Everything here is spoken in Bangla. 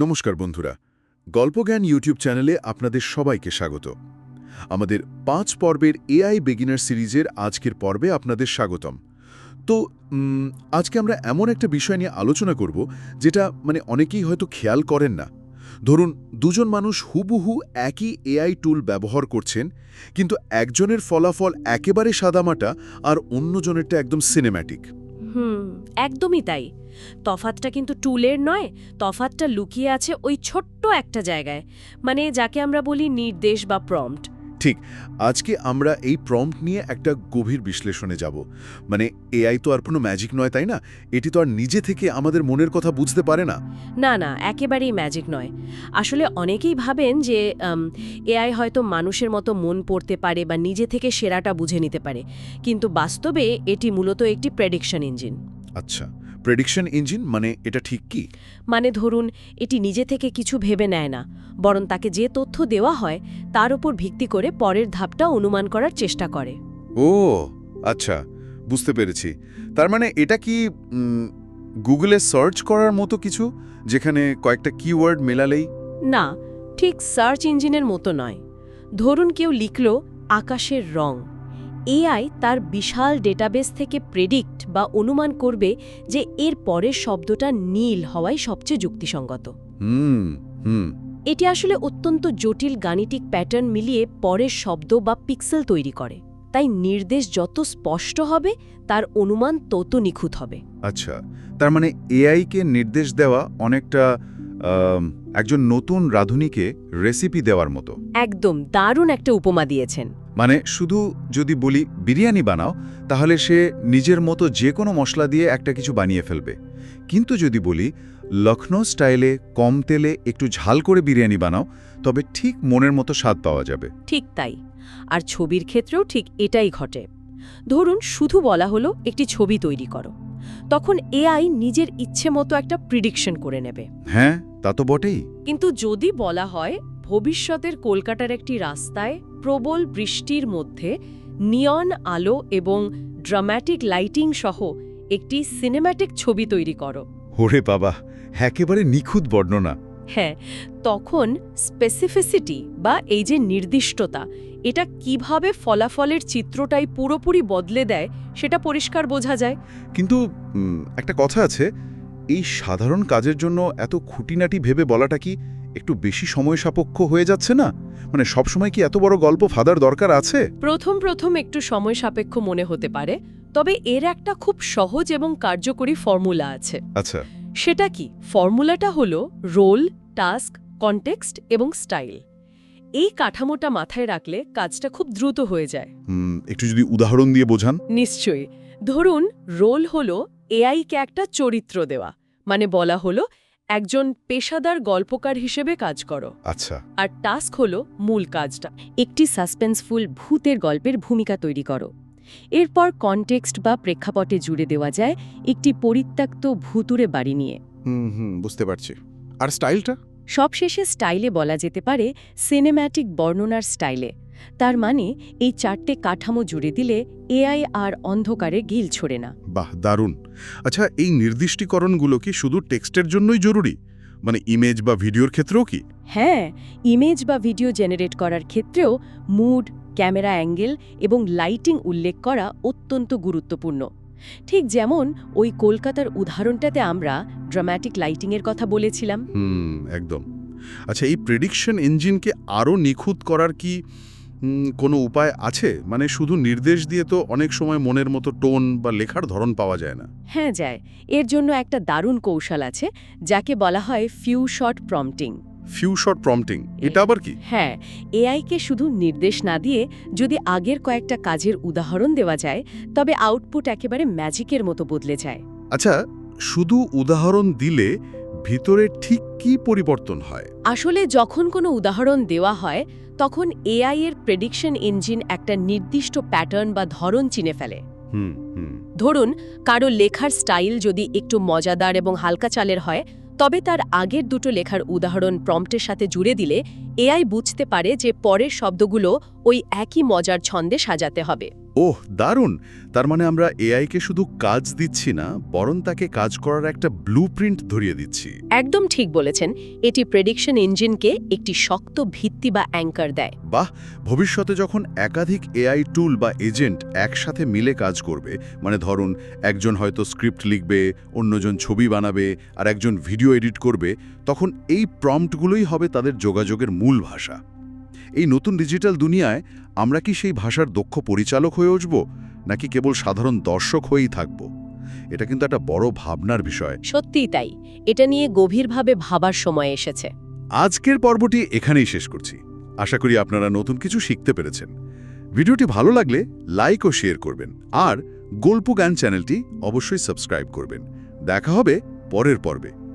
নমস্কার বন্ধুরা, গল্পজ্ঞান ইউটিউব চ্যানেলে আপনাদের সবাইকে স্বাগত। আমাদের 5 পর্বের এআই বিগিনার সিরিজের আজকের পর্বে আপনাদের স্বাগতম। তো আজকে আমরা এমন একটা বিষয় নিয়ে আলোচনা করব যেটা অনেকেই হয়তো খেয়াল করেন না। ধরুন দুজন মানুষ হুবহু একই এআই টুল ব্যবহার করছেন, কিন্তু একজনের ফলাফল একেবারে সাদামাটা আর অন্যজনেরটা একদম সিনেম্যাটিক। একদমই তাই। তফাৎটা কিন্তু টুলের নয়, তফাৎটা লুকিয়ে আছে ওই ছোট্ট একটা জায়গায়, যাকে আমরা বলি নির্দেশ বা প্রম্পট। ঠিক, আজকে আমরা এই প্রম্পট নিয়ে একটা গভীর বিশ্লেষণে যাব। এআই তো আর কোনো ম্যাজিক নয়, তাই না? এটি তো আর নিজে থেকে আমাদের মনের কথা বুঝতে পারে না। না না, একেবারেই ম্যাজিক নয়। আসলে অনেকেই ভাবেন যে এআই হয়তো মানুষের মতো মন পড়তে পারে বা নিজে থেকে সেরাটা বুঝে নিতে পারে, কিন্তু বাস্তবে এটি মূলত একটি প্রেডিকশন ইঞ্জিন। আচ্ছা, প্রেডিকশন ইঞ্জিন এটা ঠিক কি? ধরুন, এটি নিজে থেকে কিছু ভেবে নেয় না, বরং তাকে যে তথ্য দেওয়া হয় তার উপর ভিত্তি করে পরের ধাপটা অনুমান করার চেষ্টা করে। ও আচ্ছা, বুঝতে পেরেছি। তার এটা কি গুগলে সার্চ করার মতো কিছু, যেখানে কয়েকটা কিওয়ার্ড মেলালেই? না, ঠিক সার্চ ইঞ্জিনের মতো নয়। ধরুন কেউ লিখল আকাশের রং, এআই তার বিশাল ডেটাবেস থেকে প্রেডিক্ট বা অনুমান করবে যে এর পরের শব্দটা নীল হওয়াই সবচেয়ে যুক্তিসঙ্গত। এটি আসলে অত্যন্ত জটিল গাণিতিক প্যাটার্ন মিলিয়ে পরের শব্দ বা পিক্সেল তৈরি করে। তাই নির্দেশ যত স্পষ্ট হবে তার অনুমান তত নিখুঁত হবে। আচ্ছা, তার এআইকে নির্দেশ দেওয়া অনেকটা একজন নতুন রাঁধুনিকে রেসিপি দেওয়ার মতো। একদম দারুণ একটা উপমা দিয়েছেন। শুধু যদি বলি বিরিয়ানি বানাও, তাহলে সে নিজের মতো যে কোনো মশলা দিয়ে একটা কিছু বানিয়ে ফেলবে। কিন্তু যদি বলি লখনৌ স্টাইলে কম তেলে একটু ঝাল করে বিরিয়ানি বানাও, তবে ঠিক মনের মতো স্বাদ পাওয়া যাবে। ঠিক তাই। আর ছবির ক্ষেত্রেও ঠিক এটাই ঘটে। ধরুন শুধু বলা হলো একটি ছবি তৈরি করো, তখন এআই নিজের ইচ্ছে মতো একটা প্রিডিকশন করে নেবে। হ্যাঁ, তা তো বটেই। কিন্তু যদি বলা হয় ভবিষ্যতের কলকাতার একটি রাস্তায় প্রবল বৃষ্টির মধ্যে নিয়ন আলো এবং ড্রামাটিক লাইটিং সহ একটি সিনেম্যাটিক ছবি তৈরি করো, ওরে বাবা, একেবারে নিখুঁত বর্ণনা। হ্যাঁ, তখন স্পেসিফিসিটি বা এই যে নির্দিষ্টতা, এটা কিভাবে ফলাফলের চিত্রটাই পুরোপুরি বদলে দেয় সেটা পরিষ্কার বোঝা যায়। কিন্তু একটা কথা আছে, এই সাধারণ কাজের জন্য এত খুঁটিনাটি ভেবে বলাটা কি একটু বেশি সময় সাপেক্ষ হয়ে যাচ্ছে না? সবসময় কি এত বড় গল্প ফাদার দরকার আছে? প্রথম একটু সময় সাপেক্ষ মনে হতে পারে, তবে এর একটা খুব সহজ এবং কার্যকরী ফর্মুলা আছে। আচ্ছা, সেটা কি? ফর্মুলাটা হলো রোল, টাস্ক, কনটেক্সট এবং স্টাইল। এই কাঠামোটা মাথায় রাখলে কাজটা খুব দ্রুত হয়ে যায়। একটু যদি উদাহরণ দিয়ে বোঝান। নিশ্চয়ই। ধরুন রোল হলো এআইকে একটা চরিত্র দেওয়া, বলা হলো একজন পেশাদার গল্পকার হিসেবে কাজ করো। আচ্ছা। আর টাস্ক হলো মূল কাজটা, একটি সাসপেন্সফুল ভূতের গল্পের ভূমিকা তৈরি করো। এরপর কনটেক্সট বা প্রেক্ষাপটে জুড়ে দেওয়া যায় একটি পরিত্যক্ত ভুতুড়ে বাড়ি নিয়ে। বুঝতে পারছি। আর স্টাইলটা? সবশেষে স্টাইলে বলা যেতে পারে সিনেম্যাটিক বর্ণনার স্টাইলে। তার এই 4টে কাঠামো জুড়ে দিলে এআই আর অন্ধকারে গিল ছোড়ে না। বাহ, দারুণ। আচ্ছা, এই নির্দিষ্টীকরণগুলো কি শুধু টেক্সটের জন্যই জরুরি? ইমেজ বা ভিডিওর ক্ষেত্রেও কি? হ্যাঁ, ইমেজ বা ভিডিও জেনারেট করার ক্ষেত্রেও মুড, ক্যামেরা অ্যাঙ্গেল এবং লাইটিং উল্লেখ করা অত্যন্ত গুরুত্বপূর্ণ। ঠিক যেমন ওই কলকাতার উদাহরণটাতে আমরা ড্রামাটিক লাইটিংয়ের কথা বলেছিলাম। একদম। আচ্ছা, এই প্রেডিকশন ইঞ্জিনকে আরও নিখুঁত করার কি কোনো উপায় আছে? শুধু নির্দেশ দিয়ে তো অনেক সময় মনের মতো টোন বা লেখার ধরন পাওয়া যায় না। হ্যাঁ, যায়। এর জন্য একটা দারুণ কৌশল আছে, যাকে বলা হয় few shot prompting. Few shot prompting, এটা আবার কি? হ্যাঁ, এআইকে শুধু নির্দেশ না দিয়ে যদি আগের কয়েকটা কাজের উদাহরণ দেওয়া যায়, তবে আউটপুট একেবারে ম্যাজিকের মতো বদলে যায়। আচ্ছা, শুধু উদাহরণ দিলে ভিতরে ঠিক কি পরিবর্তন হয়? আসলে যখন কোনো উদাহরণ দেওয়া হয়, তখন এআই এর প্রেডিকশন ইঞ্জিন একটা নির্দিষ্ট প্যাটার্ন বা ধরন চিনে ফেলে। ধরুন কারো লেখার স্টাইল যদি একটু মজাদার এবং হালকা চালের হয়, তবে তার আগের দুটো লেখার উদাহরণ প্রম্পটের সাথে জুড়ে দিলে এআই বুঝতে পারে যে পরের শব্দগুলো ওই একই মজার ছন্দে সাজাতে হবে। ওহ, দারুণ! তার মানে আমরা এআইকে শুধু কাজ দিচ্ছি না, বরং তাকে কাজ করার একটা ব্লুপ্রিন্ট ধরিয়ে দিচ্ছি। একদম ঠিক বলেছেন। এটি প্রেডিকশন ইঞ্জিনকে একটি শক্ত ভিত্তি বা অ্যাঙ্কার দেয়। বাহ! ভবিষ্যতে যখন একাধিক এআই টুল বা এজেন্ট একসাথে মিলে কাজ করবে, মানে ধরুন একজন হয়তো স্ক্রিপ্ট লিখবে, অন্যজন ছবি বানাবে, আর একজন ভিডিও এডিট করবে, তখন এই প্রম্পটগুলোই হবে তাদের যোগাযোগের মূল ভাষা। এই নতুন ডিজিটাল দুনিয়ায় আমরা কি সেই ভাষার দক্ষ পরিচালক হয়ে উঠব, নাকি কেবল সাধারণ দর্শক হয়েই থাকব? এটা কিন্তু একটা বড় ভাবনার বিষয়। সত্যিই তাই। এটা নিয়ে গভীরভাবে ভাবার সময় এসেছে। আজকের পর্বটি এখানেই শেষ করছি। আশা করি আপনারা নতুন কিছু শিখতে পেরেছেন। ভিডিওটি ভালো লাগলে লাইক ও শেয়ার করবেন, আর গল্প জ্ঞান চ্যানেলটি অবশ্যই সাবস্ক্রাইব করবেন। দেখা হবে পরের পর্বে।